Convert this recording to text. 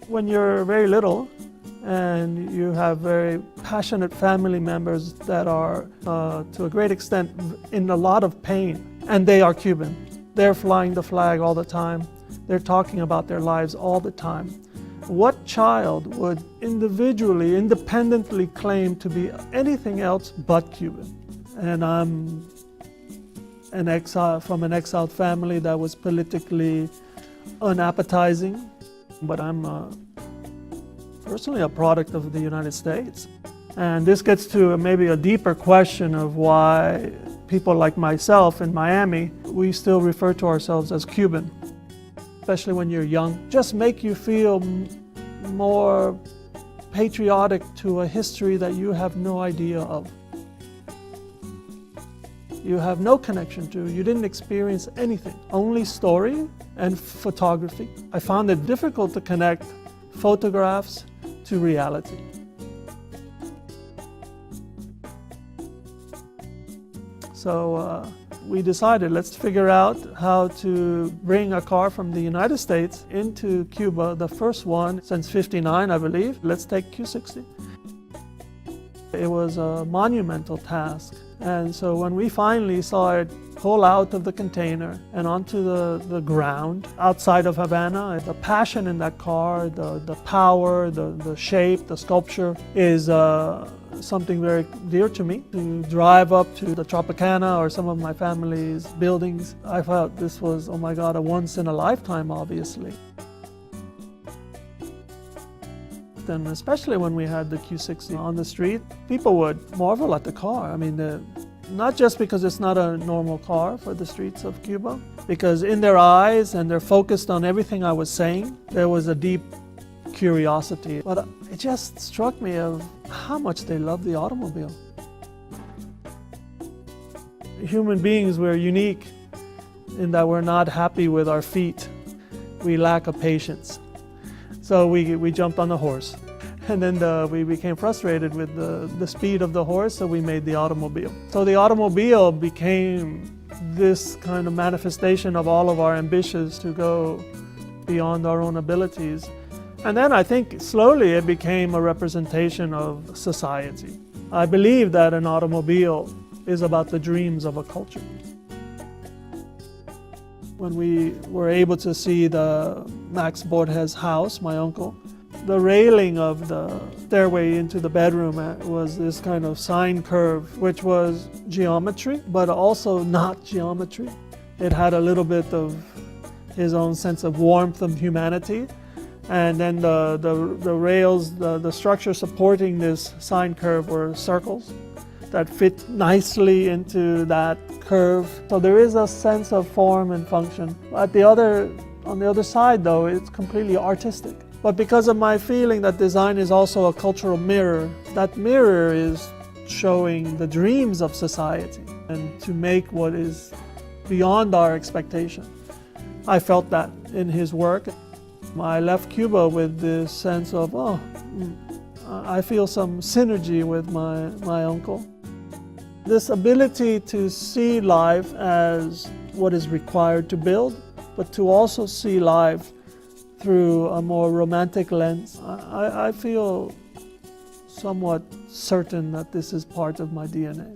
When you're very little and you have very passionate family members that are, to a great extent, in a lot of pain, and they are Cuban. They're flying the flag all the time. They're talking about their lives all the time. What child would individually, independently claim to be anything else but Cuban? And I'm from an exiled family that was politically unappetizing, but I'm personally a product of the United States. And this gets to maybe a deeper question of why people like myself in Miami, we still refer to ourselves as Cuban, especially when you're young. Just make you feel more patriotic to a history that you have no idea of. You have no connection to, you didn't experience anything, only story and photography. I found it difficult to connect photographs to reality. So we decided, let's figure out how to bring a car from the United States into Cuba, the first one since '59, I believe. Let's take Q60. It was a monumental task. And so when we finally saw it pull out of the container and onto the ground outside of Havana, the passion in that car, the power, the shape, the sculpture is something very dear to me. To drive up to the Tropicana or some of my family's buildings, I felt this was, oh my God, a once in a lifetime, obviously. And especially when we had the Q60 on the street, people would marvel at the car. I mean, not just because it's not a normal car for the streets of Cuba, because in their eyes, and they're focused on everything I was saying, there was a deep curiosity. But it just struck me of how much they love the automobile. Human beings, we're unique in that we're not happy with our feet. We lack a patience. So we jumped on the horse. And then we became frustrated with the speed of the horse, so we made the automobile. So the automobile became this kind of manifestation of all of our ambitions to go beyond our own abilities. And then I think slowly it became a representation of society. I believe that an automobile is about the dreams of a culture. When we were able to see the Max Borges house, my uncle, the railing of the stairway into the bedroom was this kind of sine curve, which was geometry, but also not geometry. It had a little bit of his own sense of warmth of humanity. And then the rails, the structure supporting this sine curve were circles that fit nicely into that curve. So there is a sense of form and function. On the other side though, it's completely artistic. But because of my feeling that design is also a cultural mirror, that mirror is showing the dreams of society and to make what is beyond our expectation. I felt that in his work. I left Cuba with this sense of, oh, I feel some synergy with my uncle. This ability to see life as what is required to build, but to also see life through a more romantic lens. I feel somewhat certain that this is part of my DNA.